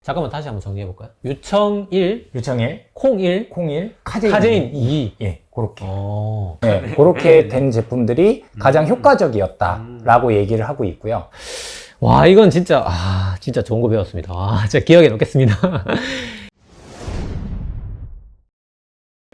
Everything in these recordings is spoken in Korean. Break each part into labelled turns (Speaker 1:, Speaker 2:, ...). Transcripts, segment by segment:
Speaker 1: 잠깐만 다시 한번 정리해 볼까요? 유청 1,
Speaker 2: 유청일,
Speaker 1: 콩 1,
Speaker 2: 콩일,
Speaker 1: 카제인 2.
Speaker 2: 예, 그렇게.
Speaker 1: 어.
Speaker 2: 네, 그렇게 된 제품들이 가장 효과적이었다라고 얘기를 하고 있고요.
Speaker 1: 와, 이건 진짜, 진짜 좋은 거 배웠습니다. 진짜 기억에 넣겠습니다.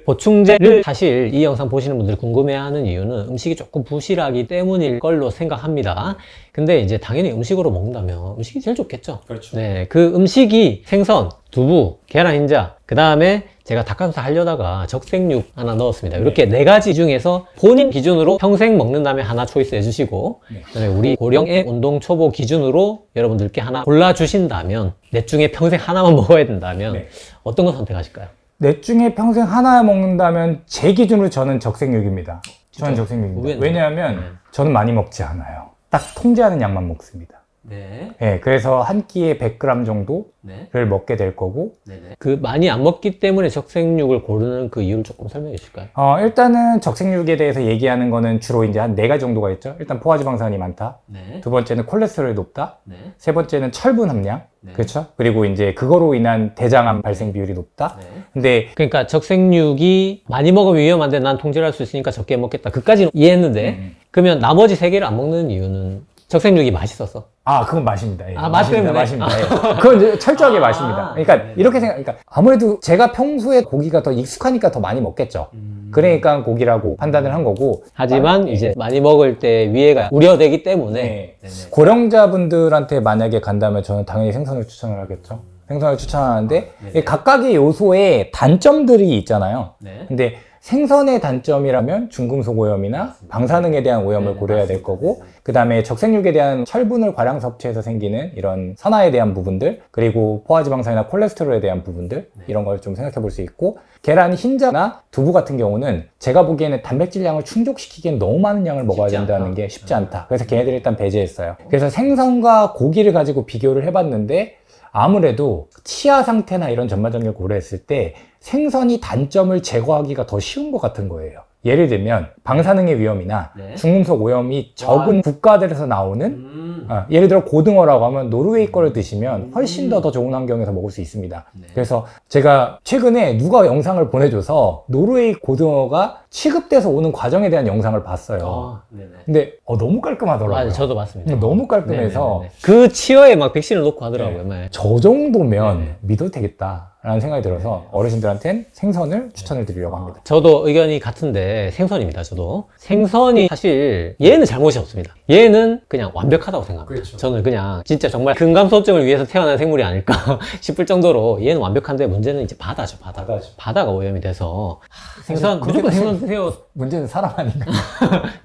Speaker 1: 보충제를 사실 이 영상 보시는 분들이 궁금해하는 이유는 음식이 조금 부실하기 때문일 걸로 생각합니다. 근데 이제 당연히 음식으로 먹는다면 음식이 제일 좋겠죠.
Speaker 2: 그렇죠.
Speaker 1: 네, 그 음식이 생선, 두부, 계란 흰자, 그 다음에 제가 닭가슴살 하려다가 적색육 하나 넣었습니다. 이렇게 네 가지 중에서 본인 기준으로 평생 먹는다면 하나 초이스 해주시고, 그다음에 우리 고령의 운동 초보 기준으로 여러분들께 하나 골라주신다면, 넷 중에 평생 하나만 먹어야 된다면 어떤 거 선택하실까요?
Speaker 2: 넷 중에 평생 하나 먹는다면 제 기준으로 저는 적색육입니다. 저는 적색육입니다. 왜냐하면 저는 많이 먹지 않아요. 딱 통제하는 양만 먹습니다.
Speaker 1: 네.
Speaker 2: 네, 그래서 한 끼에 100g 정도를
Speaker 1: 네.
Speaker 2: 먹게 될 거고,
Speaker 1: 네네. 그 많이 안 먹기 때문에 적색육을 고르는 그 이유를 조금 설명해 주실까요?
Speaker 2: 일단은 적색육에 대해서 얘기하는 거는 주로 이제 한 4가지 정도가 있죠. 일단 포화지방산이 많다.
Speaker 1: 네.
Speaker 2: 두 번째는 콜레스테롤이 높다.
Speaker 1: 네.
Speaker 2: 세 번째는 철분 함량.
Speaker 1: 네.
Speaker 2: 그렇죠. 그리고 이제 그거로 인한 대장암 발생 비율이 높다.
Speaker 1: 네.
Speaker 2: 근데
Speaker 1: 그러니까 적색육이 많이 먹으면 위험한데 난 통제를 할 수 있으니까 적게 먹겠다. 그까지는 이해했는데, 그러면 나머지 3개를 안 먹는 이유는 적색육이 맛있어서.
Speaker 2: 그건 맛입니다. 예.
Speaker 1: 맛 때문에?
Speaker 2: 맛입니다. 예. 그건 이제 철저하게 맛입니다. 그러니까
Speaker 1: 네네.
Speaker 2: 이렇게 그러니까 아무래도 제가 평소에 고기가 더 익숙하니까 더 많이 먹겠죠. 그러니까 고기라고 판단을 한 거고.
Speaker 1: 하지만 이제 많이 먹을 때 위해가 우려되기 때문에.
Speaker 2: 네.
Speaker 1: 네네.
Speaker 2: 고령자분들한테 만약에 간다면 저는 당연히 생선을 추천을 하겠죠. 생선을 추천하는데
Speaker 1: 네네.
Speaker 2: 각각의 요소에 단점들이 있잖아요.
Speaker 1: 네.
Speaker 2: 근데 생선의 단점이라면 중금속 오염이나 방사능에 대한 오염을
Speaker 1: 네,
Speaker 2: 고려해야 될 거고, 그 다음에 적색육에 대한 철분을 과량 섭취해서 생기는 이런 산화에 대한 부분들, 그리고 포화지방산이나 콜레스테롤에 대한 부분들, 이런 걸 좀 생각해 볼 수 있고, 계란 흰자나 두부 같은 경우는 제가 보기에는 단백질량을 충족시키기엔 너무 많은 양을 먹어야 된다는 게 쉽지 않다. 그래서 걔네들을 일단 배제했어요. 그래서 생선과 고기를 가지고 비교를 해봤는데, 아무래도 치아 상태나 이런 전반적인 걸 고려했을 때 생선이 단점을 제거하기가 더 쉬운 것 같은 거예요. 예를 들면 방사능의 위험이나
Speaker 1: 네.
Speaker 2: 중금속 오염이 적은 국가들에서 나오는 예를 들어 고등어라고 하면 노르웨이 거를 드시면 훨씬 더 좋은 환경에서 먹을 수 있습니다.
Speaker 1: 네.
Speaker 2: 그래서 제가 최근에 누가 영상을 보내줘서 노르웨이 고등어가 취급돼서 오는 과정에 대한 영상을 봤어요.
Speaker 1: 네네.
Speaker 2: 근데 너무 깔끔하더라고요.
Speaker 1: 맞아요. 저도 봤습니다.
Speaker 2: 너무 깔끔해서
Speaker 1: 네네네. 그 치어에 막 백신을 놓고 하더라고요. 네.
Speaker 2: 저 정도면
Speaker 1: 네네.
Speaker 2: 믿어도 되겠다라는 생각이 들어서 어르신들한테는 생선을 추천을 드리려고 합니다.
Speaker 1: 저도 의견이 같은데 생선입니다. 저도 생선이 사실 얘는 잘못이 없습니다. 얘는 그냥 완벽하다고 생각합니다.
Speaker 2: 그렇죠.
Speaker 1: 저는 그냥 진짜 정말 근감소증을 위해서 태어난 생물이 아닐까 싶을 정도로 얘는 완벽한데 문제는 이제 바다죠.
Speaker 2: 바다죠.
Speaker 1: 바다가 오염이 돼서 생선 무조건 생선 드세요.
Speaker 2: 문제는 사람 아닌가?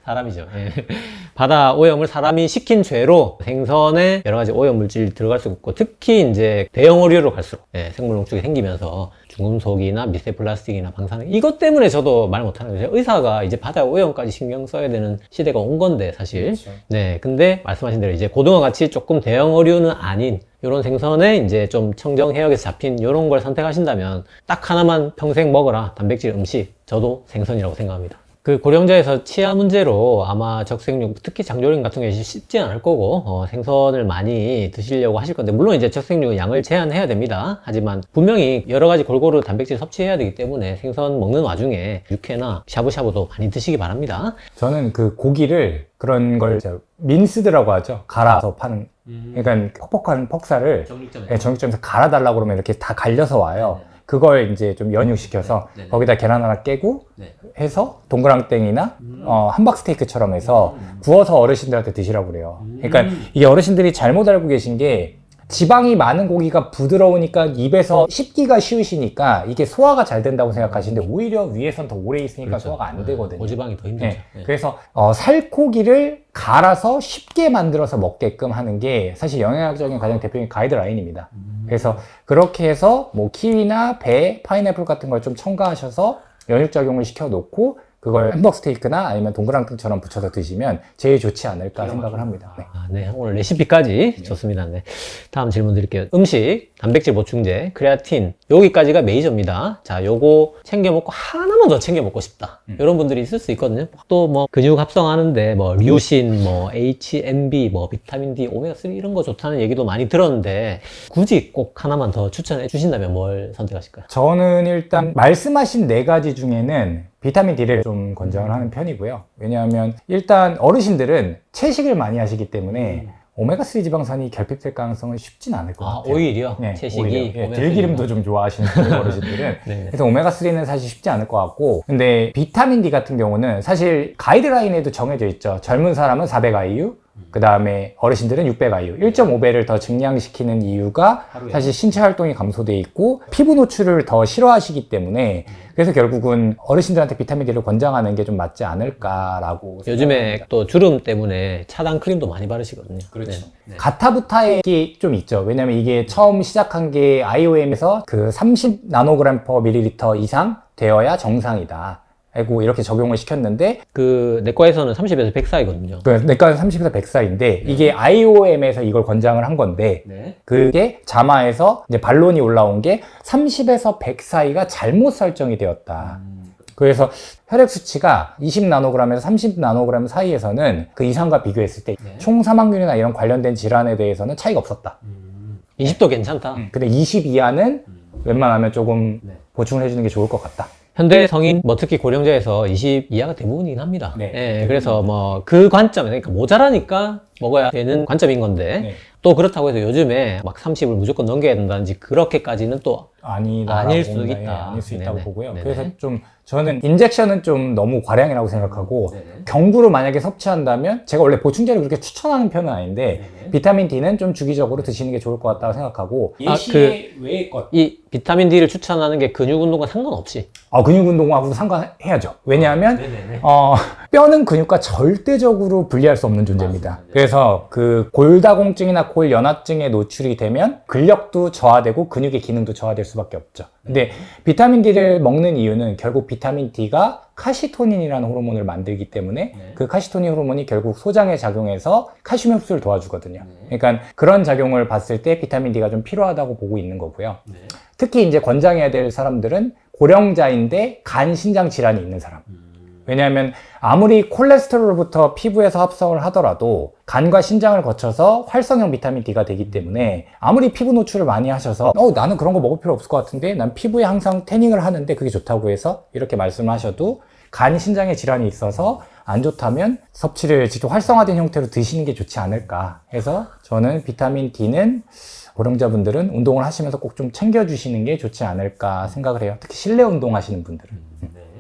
Speaker 1: 사람이죠. 예. 바다 오염을 사람이 시킨 죄로 생선에 여러 가지 오염 물질이 들어갈 수 있고, 특히 이제 대형 어류로 갈수록 생물 농축이 생기면서 중금속이나 미세 플라스틱이나 방사능, 이것 때문에 저도 말 못하는 거죠. 의사가 이제 바다 오염까지 신경 써야 되는 시대가 온 건데 사실.
Speaker 2: 그렇죠.
Speaker 1: 네, 근데 말씀하신 대로 이제 고등어 같이 조금 대형 어류는 아닌 이런 생선에 이제 좀 청정 해역에서 잡힌 이런 걸 선택하신다면 딱 하나만 평생 먹어라, 단백질 음식. 저도 생선이라고 생각합니다. 그 고령자에서 치아 문제로 아마 적색육, 특히 장조림 같은 게 쉽지 않을 거고 생선을 많이 드시려고 하실 건데, 물론 이제 적색육은 양을 제한해야 됩니다. 하지만 분명히 여러 가지 골고루 단백질 섭취해야 되기 때문에 생선 먹는 와중에 육회나 샤브샤브도 많이 드시기 바랍니다.
Speaker 2: 저는 그 고기를 그런 걸 민스드라고 하죠. 갈아서 파는. 그러니까 퍽퍽한 퍽살을 정육점에서 갈아달라고 그러면 이렇게 다 갈려서 와요. 그걸 이제 좀 연육시켜서 거기다 계란 하나 깨고 해서 동그랑땡이나 함박스테이크처럼 해서 구워서 어르신들한테 드시라고 그래요. 그러니까 이게 어르신들이 잘못 알고 계신 게, 지방이 많은 고기가 부드러우니까 입에서 씹기가 쉬우시니까 이게 소화가 잘 된다고 생각하시는데, 오히려 위에선 더 오래 있으니까
Speaker 1: 그렇죠.
Speaker 2: 소화가 안 되거든요.
Speaker 1: 고지방이 더 힘들죠.
Speaker 2: 그래서 살코기를 갈아서 쉽게 만들어서 먹게끔 하는 게 사실 영양학적인 가장 대표적인 가이드라인입니다. 그래서 그렇게 해서 뭐 키위나 배, 파인애플 같은 걸 좀 첨가하셔서 연육작용을 시켜놓고, 그걸 햄버거 스테이크나 아니면 동그랑땡처럼 붙여서 드시면 제일 좋지 않을까 생각을 합니다. 네.
Speaker 1: 네, 오늘 레시피까지 좋습니다. 네. 다음 질문 드릴게요. 음식, 단백질 보충제, 크레아틴 여기까지가 메이저입니다. 자, 요거 챙겨 먹고 하나만 더 챙겨 먹고 싶다. 이런 분들이 있을 수 있거든요. 또 뭐 근육 합성하는데 뭐 류신, 뭐 HMB, 뭐 비타민 D, 오메가3 이런 거 좋다는 얘기도 많이 들었는데 굳이 꼭 하나만 더 추천해 주신다면 뭘 선택하실까요?
Speaker 2: 저는 일단 말씀하신 4가지 중에는 비타민 D를 좀 권장을 하는 편이고요. 왜냐하면 일단 어르신들은 채식을 많이 하시기 때문에 오메가3 지방산이 결핍될 가능성은 쉽진 않을 것 같아요.
Speaker 1: 오일이요?
Speaker 2: 네,
Speaker 1: 채식이?
Speaker 2: 오히려. 예,
Speaker 1: 오메가3
Speaker 2: 들기름도 좀 좋아하시는 어르신들은.
Speaker 1: 네.
Speaker 2: 그래서 오메가3는 사실 쉽지 않을 것 같고, 근데 비타민 D 같은 경우는 사실 가이드라인에도 정해져 있죠. 젊은 사람은 400IU, 그 다음에 어르신들은 600IU, 1.5배를 더 증량시키는 이유가 사실 신체 활동이 감소돼 있고 피부 노출을 더 싫어하시기 때문에 그래서 결국은 어르신들한테 비타민 D를 권장하는 게 좀 맞지 않을까라고
Speaker 1: 요즘에
Speaker 2: 생각합니다.
Speaker 1: 또 주름 때문에 차단 크림도 많이 바르시거든요.
Speaker 2: 그렇죠.
Speaker 1: 네.
Speaker 2: 가타부타액이 좀 있죠. 왜냐면 이게 처음 시작한 게 IOM에서 그 30 나노그램 per 밀리리터 이상 되어야 정상이다. 하고 이렇게 적용을 시켰는데
Speaker 1: 그 내과에서는 30에서 100 사이거든요.
Speaker 2: 내과는 30에서 100 사이인데 이게 IOM에서 이걸 권장을 한 건데
Speaker 1: 네.
Speaker 2: 그게 자마에서 이제 반론이 올라온 게 30에서 100 사이가 잘못 설정이 되었다. 그래서 혈액 수치가 20 나노그램에서 30 나노그램 사이에서는 그 이상과 비교했을 때 총 사망률이나 이런 관련된 질환에 대해서는 차이가 없었다.
Speaker 1: 20도 괜찮다.
Speaker 2: 근데 20 이하는 웬만하면 조금
Speaker 1: 네.
Speaker 2: 보충을 해주는 게 좋을 것 같다.
Speaker 1: 현대 성인, 뭐 특히 고령자에서 20 이하가 대부분이긴 합니다.
Speaker 2: 네.
Speaker 1: 예, 그래서 뭐 그 관점, 그러니까 모자라니까 먹어야 되는 관점인 건데
Speaker 2: 네.
Speaker 1: 또 그렇다고 해서 요즘에 막 30을 무조건 넘겨야 된다든지 그렇게까지는 또 아닐 수 있다.
Speaker 2: 아닐 수 있다고
Speaker 1: 네네.
Speaker 2: 보고요.
Speaker 1: 네네.
Speaker 2: 그래서 좀 저는 인젝션은 좀 너무 과량이라고 생각하고
Speaker 1: 네네.
Speaker 2: 경구로 만약에 섭취한다면 제가 원래 보충제를 그렇게 추천하는 편은 아닌데
Speaker 1: 네네.
Speaker 2: 비타민 D는 좀 주기적으로 드시는 게 좋을 것 같다고 생각하고 외의 것.
Speaker 1: 이 비타민 D를 추천하는 게 근육 운동과 상관없이.
Speaker 2: 근육 운동하고도 상관해야죠. 왜냐하면
Speaker 1: 네네네.
Speaker 2: 뼈는 근육과 절대적으로 분리할 수 없는 존재입니다.
Speaker 1: 맞습니다.
Speaker 2: 그래서 그 골다공증이나 골연화증에 노출이 되면 근력도 저하되고 근육의 기능도 저하될 수밖에 없죠. 근데 비타민 D를 먹는 이유는 결국 비타민 D가 카시토닌이라는 호르몬을 만들기 때문에 그 카시토닌 호르몬이 결국 소장에 작용해서 칼슘 흡수를 도와주거든요. 그러니까 그런 작용을 봤을 때 비타민 D가 좀 필요하다고 보고 있는 거고요. 특히 이제 권장해야 될 사람들은 고령자인데 간 신장 질환이 있는 사람. 왜냐하면 아무리 콜레스테롤부터 피부에서 합성을 하더라도 간과 신장을 거쳐서 활성형 비타민 D가 되기 때문에 아무리 피부 노출을 많이 하셔서 나는 그런 거 먹을 필요 없을 것 같은데 난 피부에 항상 태닝을 하는데 그게 좋다고 해서 이렇게 말씀하셔도 간 신장에 질환이 있어서 안 좋다면 섭취를 직접 활성화된 형태로 드시는 게 좋지 않을까 해서 저는 비타민 D는 고령자분들은 운동을 하시면서 꼭 좀 챙겨주시는 게 좋지 않을까 생각을 해요. 특히 실내 운동 하시는 분들은.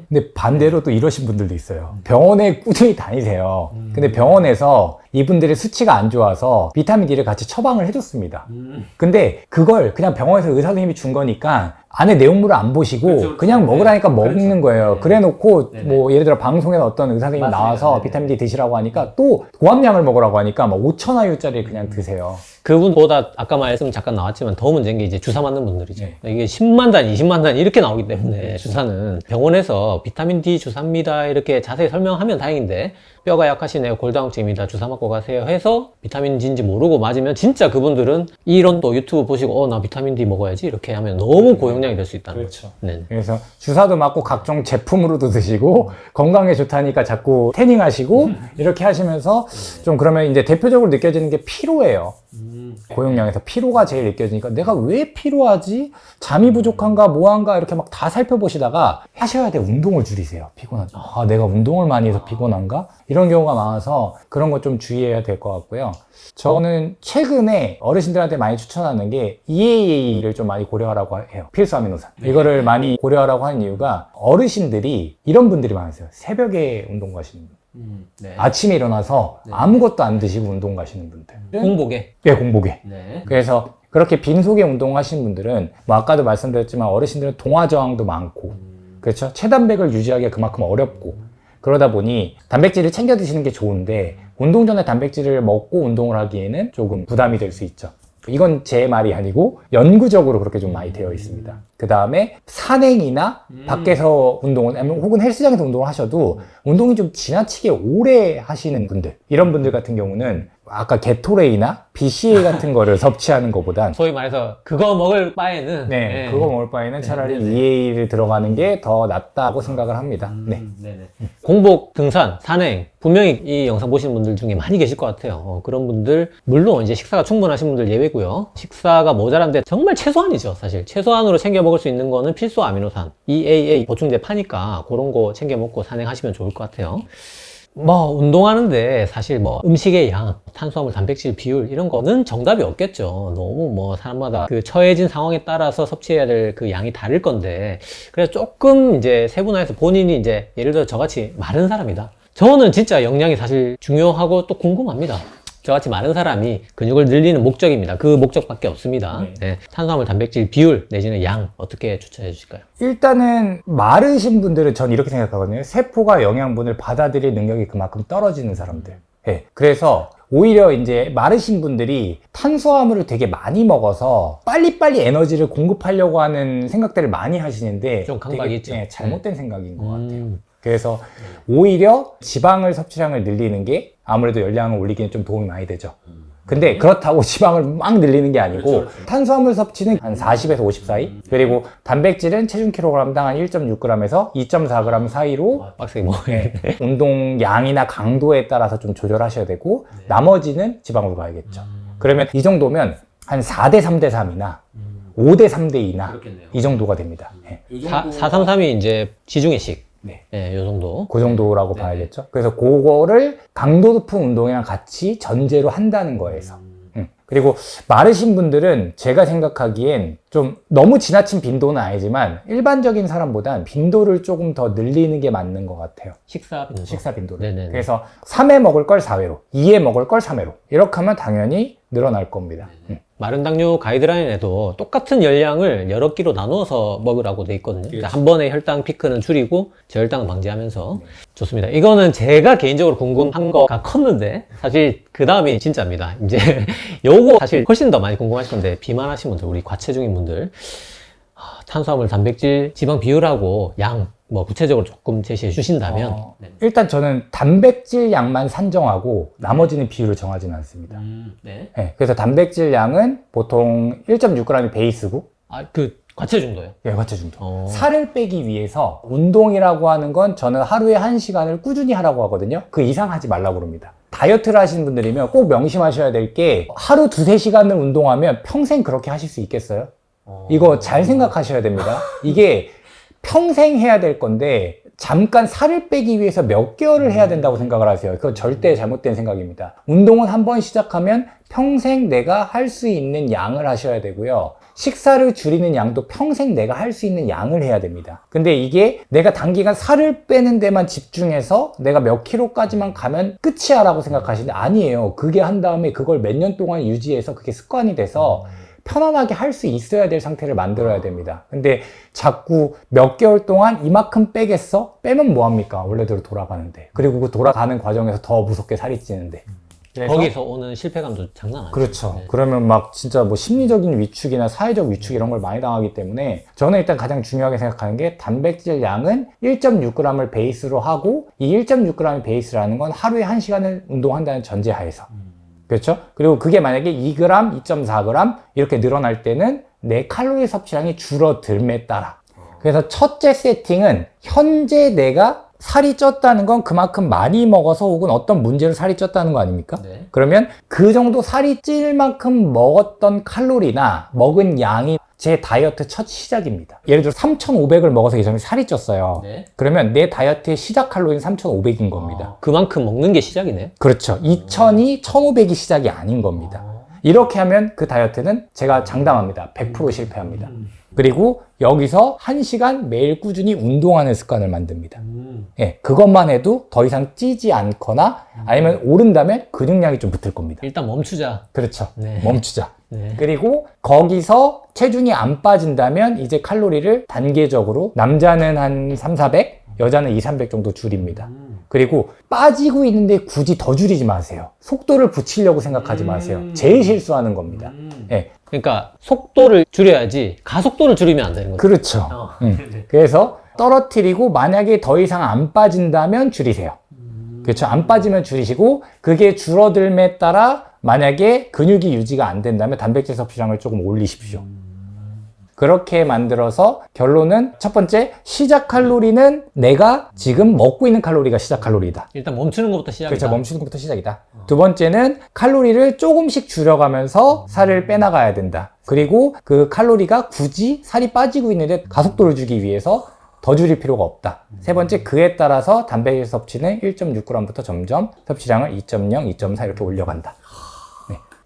Speaker 2: 근데 반대로 또 이러신 분들도 있어요. 병원에 꾸준히 다니세요. 근데 병원에서 이분들의 수치가 안 좋아서 비타민 D를 같이 처방을 해줬습니다. 근데 그걸 그냥 병원에서 의사 선생님이 준 거니까 안에 내용물을 안 보시고
Speaker 1: 그렇죠.
Speaker 2: 그냥 먹으라니까 먹는
Speaker 1: 그렇죠.
Speaker 2: 거예요.
Speaker 1: 네.
Speaker 2: 그래 놓고
Speaker 1: 네네.
Speaker 2: 뭐 예를 들어 방송에서 어떤 의사 선생님이
Speaker 1: 맞습니다.
Speaker 2: 나와서
Speaker 1: 네네.
Speaker 2: 비타민 D 드시라고 하니까 또 고함량을 먹으라고 하니까 막 5,000IU짜리 그냥 드세요.
Speaker 1: 그분보다 아까 말씀 잠깐 나왔지만 더 문제인 게 이제 주사 맞는 분들이죠.
Speaker 2: 네.
Speaker 1: 이게 10만 단, 20만 단 이렇게 나오기 때문에 주사는 병원에서 비타민 D 주사입니다 이렇게 자세히 설명하면 다행인데 뼈가 약하시네요, 골다공증입니다, 주사 맞고 가세요 해서 비타민 D인지 모르고 맞으면 진짜 그분들은 이런 또 유튜브 보시고 나 비타민 D 먹어야지 이렇게 하면 너무 고용량이 될 수 있다는 거죠. 네.
Speaker 2: 그래서 주사도 맞고 각종 제품으로도 드시고 건강에 좋다니까 자꾸 태닝하시고 이렇게 하시면서 좀 그러면 이제 대표적으로 느껴지는 게 피로예요. 고용량에서 피로가 제일 느껴지니까 내가 왜 피로하지? 잠이 부족한가 뭐한가 이렇게 막 다 살펴보시다가 하셔야 돼. 운동을 줄이세요. 피곤하죠. 내가 운동을 많이 해서 피곤한가? 이런 경우가 많아서 그런 거 좀 주의해야 될 것 같고요. 저는 최근에 어르신들한테 많이 추천하는 게 EAA를 좀 많이 고려하라고 해요. 필수 아미노산. 이거를 많이 고려하라고 하는 이유가 어르신들이 이런 분들이 많으세요. 새벽에 운동 가시는 분.
Speaker 1: 네.
Speaker 2: 아침에 일어나서 아무것도 안 드시고 운동 가시는 분들.
Speaker 1: 공복에.
Speaker 2: 예, 공복에.
Speaker 1: 네.
Speaker 2: 그래서 그렇게 빈속에 운동하시는 분들은 뭐 아까도 말씀드렸지만 어르신들은 동화 저항도 많고 그렇죠? 체단백을 유지하기가 그만큼 어렵고 그러다 보니 단백질을 챙겨 드시는 게 좋은데 운동 전에 단백질을 먹고 운동을 하기에는 조금 부담이 될 수 있죠. 이건 제 말이 아니고 연구적으로 그렇게 좀 많이 되어 있습니다. 그 다음에 산행이나 밖에서 운동을 아니면 혹은 헬스장에서 운동을 하셔도 운동이 좀 지나치게 오래 하시는 분들, 이런 분들 같은 경우는 아까 게토레이나 BCA 같은 거를 섭취하는 것보단
Speaker 1: 소위 말해서 그거 먹을 바에는
Speaker 2: 네, 그거 먹을 바에는 차라리 EA를 들어가는 게 더 낫다고 생각을 합니다. 네.
Speaker 1: 네네. 공복, 등산, 산행 분명히 이 영상 보시는 분들 중에 많이 계실 것 같아요. 그런 분들 물론 이제 식사가 충분하신 분들 예외고요. 식사가 모자란데 정말 최소한이죠. 사실 최소한으로 챙겨 먹을 수 있는 거는 필수 아미노산 EAA 보충제 파니까 그런 거 챙겨 먹고 산행하시면 좋을 것 같아요. 뭐 운동하는데 사실 뭐 음식의 양, 탄수화물, 단백질 비율 이런 거는 정답이 없겠죠. 너무 뭐 사람마다 그 처해진 상황에 따라서 섭취해야 될 그 양이 다를 건데, 그래서 조금 이제 세분화해서 본인이 이제 예를 들어 저같이 마른 사람이다. 저는 진짜 영양이 사실 중요하고 또 궁금합니다. 저같이 마른 사람이 근육을 늘리는 목적입니다. 그 목적밖에 없습니다. 네. 탄수화물, 단백질 비율 내지는 양 어떻게 추천해 주실까요?
Speaker 2: 일단은 마르신 분들은 전 이렇게 생각하거든요. 세포가 영양분을 받아들일 능력이 그만큼 떨어지는 사람들. 네. 그래서 오히려 이제 마르신 분들이 탄수화물을 되게 많이 먹어서 빨리빨리 에너지를 공급하려고 하는 생각들을 많이 하시는데
Speaker 1: 좀 강박이
Speaker 2: 되게,
Speaker 1: 있죠.
Speaker 2: 네, 잘못된 생각인 것 같아요. 그래서 오히려 지방을 섭취량을 늘리는 게 아무래도 열량을 올리기엔 좀 도움이 많이 되죠. 근데 그렇다고 지방을 막 늘리는 게 아니고 탄수화물 섭취는 한 40에서 50 사이, 그리고 단백질은 체중 킬로그램당 한 1.6g에서 2.4g 사이로
Speaker 1: 빡세게 먹어야 돼.
Speaker 2: 운동 양이나 강도에 따라서 좀 조절하셔야 되고 나머지는 지방으로 가야겠죠. 그러면 이 정도면 한 4대 3대 3이나 5대 3대 2나 이 정도가 됩니다.
Speaker 1: 433이 이제 지중해식.
Speaker 2: 네.
Speaker 1: 네, 요 정도.
Speaker 2: 그 정도라고 봐야겠죠. 그래서 그거를 강도 높은 운동이랑 같이 전제로 한다는 거에서. 그리고 마르신 분들은 제가 생각하기엔 좀 너무 지나친 빈도는 아니지만 일반적인 사람보단 빈도를 조금 더 늘리는 게 맞는 것 같아요.
Speaker 1: 식사 빈도.
Speaker 2: 식사 빈도를.
Speaker 1: 네네네.
Speaker 2: 그래서 3회 먹을 걸 4회로, 2회 먹을 걸 3회로. 이렇게 하면 당연히 늘어날 겁니다.
Speaker 1: 마른 당뇨 가이드라인에도 똑같은 열량을 여러 끼로 나누어서 먹으라고 돼 있거든요. 그러니까 한 번에 혈당 피크는 줄이고 저혈당은 방지하면서. 좋습니다. 이거는 제가 개인적으로 궁금한 거가 컸는데 사실 그 다음이 진짜입니다. 이제 요거 사실 훨씬 더 많이 궁금하실 건데, 비만하신 분들, 우리 과체중인 분들, 탄수화물, 단백질, 지방 비율하고 양 뭐 구체적으로 조금 제시해 주신다면.
Speaker 2: 일단 저는 단백질 양만 산정하고 나머지는 비율을 정하지는 않습니다.
Speaker 1: 네.
Speaker 2: 네, 그래서 단백질 양은 보통 1.6g이 베이스고,
Speaker 1: 그 과체중도요?
Speaker 2: 예, 과체중도. 살을 빼기 위해서 운동이라고 하는 건 저는 하루에 1시간을 꾸준히 하라고 하거든요. 그 이상 하지 말라고 그럽니다. 다이어트를 하시는 분들이면 꼭 명심하셔야 될 게, 하루 2-3시간을 운동하면 평생 그렇게 하실 수 있겠어요? 이거 잘 생각하셔야 됩니다. 이게 평생 해야 될 건데 잠깐 살을 빼기 위해서 몇 개월을 해야 된다고 생각을 하세요. 그건 절대 잘못된 생각입니다. 운동은 한 번 시작하면 평생 내가 할 수 있는 양을 하셔야 되고요. 식사를 줄이는 양도 평생 내가 할 수 있는 양을 해야 됩니다. 근데 이게 내가 단기간 살을 빼는 데만 집중해서 내가 몇 킬로까지만 가면 끝이야 라고 생각하시는데 아니에요. 그게 한 다음에 그걸 몇 년 동안 유지해서 그게 습관이 돼서 편안하게 할 수 있어야 될 상태를 만들어야 됩니다. 근데 자꾸 몇 개월 동안 이만큼 빼겠어? 빼면 뭐합니까? 원래대로 돌아가는데. 그리고 그 돌아가는 과정에서 더 무섭게 살이 찌는데.
Speaker 1: 거기서 오는 실패감도 장난 아니죠.
Speaker 2: 그렇죠.
Speaker 1: 네.
Speaker 2: 그러면 막 진짜 뭐 심리적인 위축이나 사회적 위축 이런 걸 많이 당하기 때문에 저는 일단 가장 중요하게 생각하는 게 단백질 양은 1.6g을 베이스로 하고, 이 1.6g이 베이스라는 건 하루에 1시간을 운동한다는 전제하에서. 그렇죠? 그리고 그게 만약에 2g, 2.4g 이렇게 늘어날 때는 내 칼로리 섭취량이 줄어들에 따라. 그래서 첫째 세팅은 현재 내가 살이 쪘다는 건 그만큼 많이 먹어서 혹은 어떤 문제로 살이 쪘다는 거 아닙니까?
Speaker 1: 네.
Speaker 2: 그러면 그 정도 살이 찔 만큼 먹었던 칼로리나 먹은 양이 제 다이어트 첫 시작입니다. 예를 들어 3,500을 먹어서 예전에 살이 쪘어요.
Speaker 1: 네.
Speaker 2: 그러면 내 다이어트의 시작 칼로리는 3,500인 겁니다.
Speaker 1: 그만큼 먹는 게 시작이네요.
Speaker 2: 그렇죠. 2,000이 1,500이 시작이 아닌 겁니다. 이렇게 하면 그 다이어트는 제가 장담합니다. 100% 실패합니다. 그리고 여기서 1시간 매일 꾸준히 운동하는 습관을 만듭니다. 예, 그것만 해도 더 이상 찌지 않거나 아니면 오른다면 근육량이 좀 붙을 겁니다.
Speaker 1: 일단 멈추자.
Speaker 2: 그렇죠.
Speaker 1: 네.
Speaker 2: 멈추자.
Speaker 1: 네.
Speaker 2: 그리고 거기서 체중이 안 빠진다면 이제 칼로리를 단계적으로 남자는 한 300, 400, 여자는 200, 300 정도 줄입니다. 그리고 빠지고 있는데 굳이 더 줄이지 마세요. 속도를 붙이려고 생각하지 마세요. 제일 실수하는 겁니다. 예.
Speaker 1: 그러니까 속도를 줄여야지 가속도를 줄이면 안 되는 거죠.
Speaker 2: 그렇죠. 그래서 떨어뜨리고 만약에 더 이상 안 빠진다면 줄이세요. 그렇죠. 안 빠지면 줄이시고 그게 줄어들에 따라 만약에 근육이 유지가 안 된다면 단백질 섭취량을 조금 올리십시오. 그렇게 만들어서 결론은 첫 번째, 시작 칼로리는 내가 지금 먹고 있는 칼로리가 시작 칼로리다.
Speaker 1: 일단 멈추는 것부터 시작이다.
Speaker 2: 그렇죠. 멈추는 것부터 시작이다. 두 번째는 칼로리를 조금씩 줄여가면서 살을 빼나가야 된다. 그리고 그 칼로리가 굳이 살이 빠지고 있는데 가속도를 주기 위해서 더 줄일 필요가 없다. 세 번째, 그에 따라서 단백질 섭취는 1.6g부터 점점 섭취량을 2.0, 2.4 이렇게 올려간다.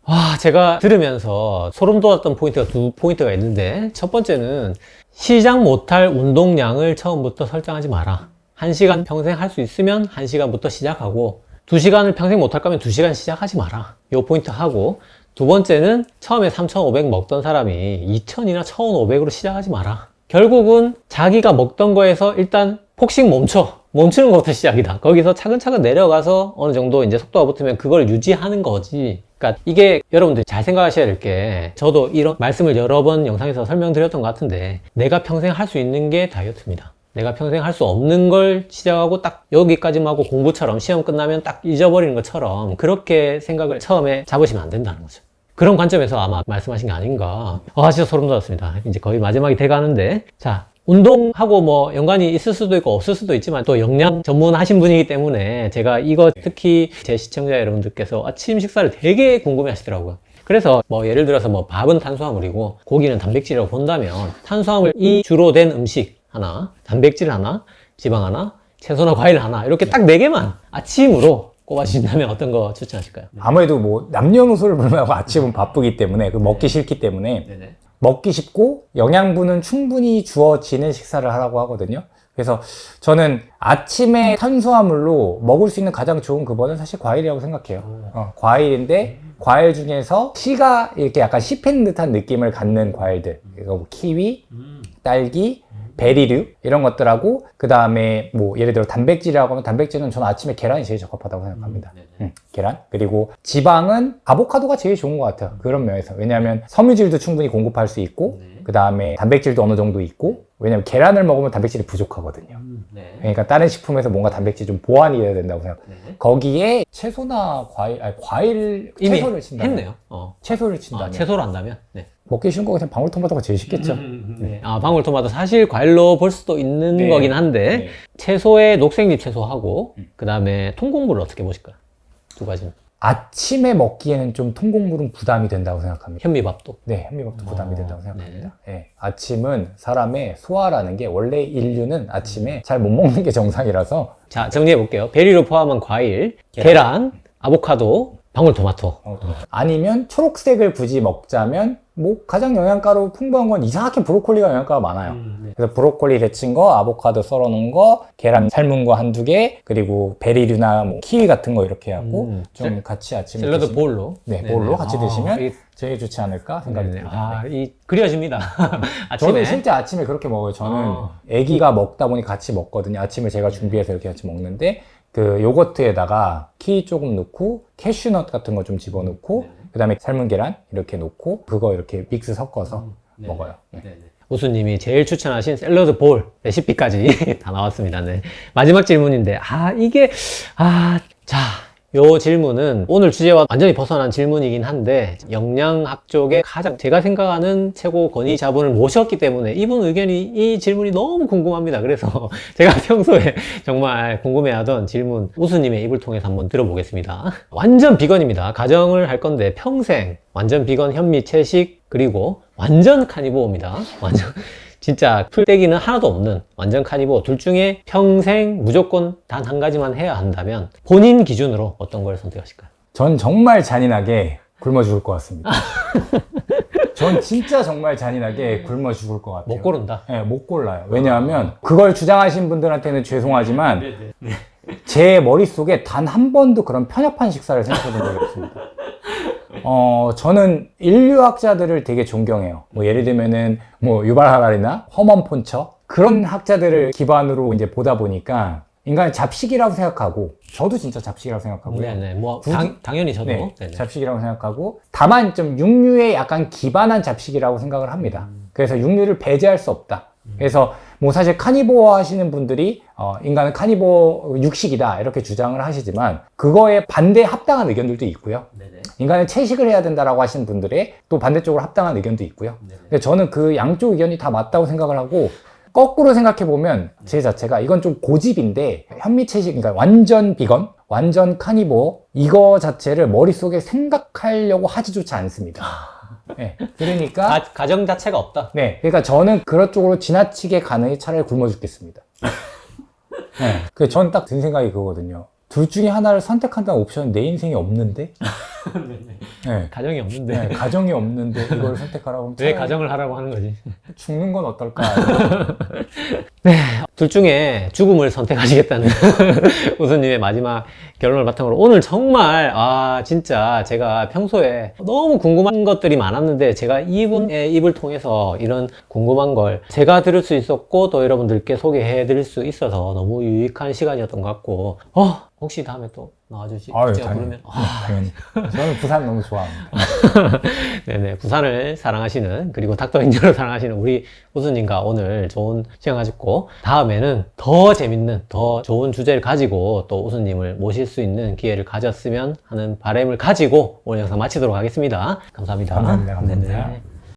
Speaker 1: 와, 제가 들으면서 소름 돋았던 포인트가 두 포인트가 있는데, 첫 번째는 시작 못할 운동량을 처음부터 설정하지 마라. 1시간 평생 할 수 있으면 1시간부터 시작하고, 2시간을 평생 못할 거면 2시간 시작하지 마라. 요 포인트 하고, 두 번째는 처음에 3,500 먹던 사람이 2,000이나 1,500으로 시작하지 마라. 결국은 자기가 먹던 거에서 일단 폭식 멈추는 것부터 시작이다. 거기서 차근차근 내려가서 어느 정도 이제 속도가 붙으면 그걸 유지하는 거지. 그러니까 이게 여러분들 잘 생각하셔야 될 게, 저도 이런 말씀을 여러 번 영상에서 설명드렸던 것 같은데, 내가 평생 할 수 있는 게 다이어트입니다. 내가 평생 할 수 없는 걸 시작하고 딱 여기까지만 하고 공부처럼 시험 끝나면 딱 잊어버리는 것처럼 그렇게 생각을 처음에 잡으시면 안 된다는 거죠. 그런 관점에서 아마 말씀하신 게 아닌가. 진짜 소름 돋았습니다. 이제 거의 마지막이 돼가는데, 자, 운동하고 뭐 연관이 있을 수도 있고 없을 수도 있지만 또 영양 전문하신 분이기 때문에 제가 이거 특히 제 시청자 여러분들께서 아침 식사를 되게 궁금해 하시더라고요. 그래서 뭐 예를 들어서 뭐 밥은 탄수화물이고 고기는 단백질이라고 본다면 탄수화물 이 주로 된 음식 하나, 단백질 하나, 지방 하나, 채소나 과일 하나 이렇게 딱 4개만 아침으로 꼽아주신다면 어떤 거 추천하실까요?
Speaker 2: 아무래도 뭐 남녀노소를 불문하고 아침은 바쁘기 때문에 먹기 싫기 때문에
Speaker 1: 네네.
Speaker 2: 먹기 쉽고 영양분은 충분히 주어지는 식사를 하라고 하거든요. 그래서 저는 아침에 탄수화물로 먹을 수 있는 가장 좋은 급여는 사실 과일이라고 생각해요. 과일인데 과일 중에서 씨가 이렇게 약간 씹히는 듯한 느낌을 갖는 과일들, 그래서 뭐 키위, 딸기, 베리류 이런 것들하고, 그 다음에 뭐 예를 들어 단백질이라고 하면 단백질은 저는 아침에 계란이 제일 적합하다고 생각합니다. 계란. 그리고 지방은 아보카도가 제일 좋은 것 같아요. 그런 면에서. 왜냐하면 섬유질도 충분히 공급할 수 있고, 그 다음에 단백질도 어느 정도 있고, 왜냐면 계란을 먹으면 단백질이 부족하거든요. 그러니까 다른 식품에서 뭔가 단백질이 좀 보완이 돼야 된다고 생각해요. 거기에 채소나 과일,
Speaker 1: 이미
Speaker 2: 채소를 친다면.
Speaker 1: 했네요.
Speaker 2: 채소를 친다면.
Speaker 1: 채소로 한다면? 네.
Speaker 2: 먹기 쉬운 거 그냥 방울토마토가 제일 쉽겠죠.
Speaker 1: 네. 방울토마토 사실 과일로 볼 수도 있는
Speaker 2: 네.
Speaker 1: 거긴 한데,
Speaker 2: 네.
Speaker 1: 채소에 녹색잎 채소하고, 그 다음에 통곡물을 어떻게 보실까요? 두 가지는.
Speaker 2: 아침에 먹기에는 좀 통곡물은 부담이 된다고 생각합니다.
Speaker 1: 현미밥도.
Speaker 2: 네, 현미밥도 부담이 된다고 생각합니다. 네. 아침은 사람의 소화라는 게 원래 인류는 아침에 잘 못 먹는 게 정상이라서.
Speaker 1: 자, 정리해 볼게요. 베리로 포함한 과일, 계란, 아보카도, 방울토마토.
Speaker 2: 아니면 초록색을 굳이 먹자면 뭐 가장 영양가로 풍부한 건 이상하게 브로콜리가 영양가가 많아요. 그래서 브로콜리 데친 거, 아보카도 썰어 놓은 거, 계란 삶은 거 한두 개, 그리고 베리류나 뭐 키위 같은 거 이렇게 하고 좀 같이 아침에
Speaker 1: 샐러드
Speaker 2: 드시면,
Speaker 1: 볼로.
Speaker 2: 네, 볼로 같이 드시면
Speaker 1: 이게-
Speaker 2: 제일 좋지 않을까 생각이 듭니다.
Speaker 1: 그려집니다. 아침에.
Speaker 2: 저도 실제 아침에 그렇게 먹어요. 저는 아기가 먹다 보니 같이 먹거든요. 아침에 제가 준비해서 이렇게 같이 먹는데, 그 요거트에다가 키위 조금 넣고 캐슈넛 같은 거 좀 집어넣고, 그 다음에 삶은 계란 이렇게 넣고 그거 이렇게 믹스 섞어서 먹어요. 네.
Speaker 1: 우수님이 제일 추천하신 샐러드 볼 레시피까지 다 나왔습니다. 네. 마지막 질문인데, 자, 요 질문은 오늘 주제와 완전히 벗어난 질문이긴 한데, 영양학 쪽에 가장 제가 생각하는 최고 권위자분을 모셨기 때문에 이분 의견이, 이 질문이 너무 궁금합니다. 그래서 제가 평소에 정말 궁금해하던 질문, 우수님의 입을 통해서 한번 들어보겠습니다. 완전 비건입니다. 가정을 할 건데 평생 완전 비건 현미 채식, 그리고 완전 카니보어입니다. 완전 진짜 풀떼기는 하나도 없는 완전 카니보어. 둘 중에 평생 무조건 단 한 가지만 해야 한다면 본인 기준으로 어떤 걸 선택하실까요?
Speaker 2: 전 정말 잔인하게 굶어 죽을 것 같습니다. 전 진짜 정말 잔인하게 굶어 죽을 것 같아요.
Speaker 1: 못 고른다.
Speaker 2: 네, 못 골라요. 왜냐하면 그걸 주장하신 분들한테는 죄송하지만 제 머릿속에 단 한 번도 그런 편협한 식사를 생각해 본 적이 없습니다. 저는 인류학자들을 되게 존경해요. 뭐 예를 들면은 뭐 유발 하랄이나 허먼 폰처 그런 학자들을 기반으로 이제 보다 보니까 인간을 잡식이라고 생각하고, 저도 진짜 잡식이라고 생각하고요.
Speaker 1: 네네. 뭐,
Speaker 2: 굳이-
Speaker 1: 당연히 저도.
Speaker 2: 네,
Speaker 1: 네네.
Speaker 2: 잡식이라고 생각하고, 다만 좀 육류에 약간 기반한 잡식이라고 생각을 합니다. 그래서 육류를 배제할 수 없다. 그래서 뭐 사실 카니보어 하시는 분들이 인간은 카니보어 육식이다 이렇게 주장을 하시지만 그거에 반대 합당한 의견들도 있고요.
Speaker 1: 네네.
Speaker 2: 인간은 채식을 해야 된다라고 하시는 분들의 또 반대쪽으로 합당한 의견도 있고요. 근데 저는 그 양쪽 의견이 다 맞다고 생각을 하고, 거꾸로 생각해 보면 제 자체가 이건 좀 고집인데, 현미채식, 그러니까 완전 비건, 완전 카니보어 이거 자체를 머릿속에 생각하려고 하지조차 않습니다. 네, 그러니까
Speaker 1: 가정 자체가 없다.
Speaker 2: 네, 그러니까 저는 그런 쪽으로 지나치게 가느니 차라리 굶어 죽겠습니다. 네, 그 전 딱 든 생각이 그거거든요. 둘 중에 하나를 선택한다는 옵션은 내 인생에 없는데, 네,
Speaker 1: 가정이 없는데.
Speaker 2: 네, 가정이 없는데 이걸 선택하라고 하면
Speaker 1: 왜
Speaker 2: 차라리
Speaker 1: 가정을 하라고 하는 거지?
Speaker 2: 죽는 건 어떨까?
Speaker 1: 둘 중에 죽음을 선택하시겠다는 우수님의 마지막 결론을 바탕으로 오늘 정말 진짜 제가 평소에 너무 궁금한 것들이 많았는데 제가 이분의 입을 통해서 이런 궁금한 걸 제가 들을 수 있었고 또 여러분들께 소개해 드릴 수 있어서 너무 유익한 시간이었던 것 같고 혹시 다음에 또 나와주시죠?
Speaker 2: 아유,
Speaker 1: 그러면
Speaker 2: 당연히. 저는 부산 너무 좋아합니다.
Speaker 1: 네네, 부산을 사랑하시는 그리고 닥터 인디를 사랑하시는 우리 우수님과 오늘 좋은 시간 가졌고 다음에는 더 재밌는 더 좋은 주제를 가지고 또 우수님을 모실 수 있는 기회를 가졌으면 하는 바람을 가지고 오늘 영상 마치도록 하겠습니다. 감사합니다.
Speaker 2: 감사합니다.
Speaker 1: 네네.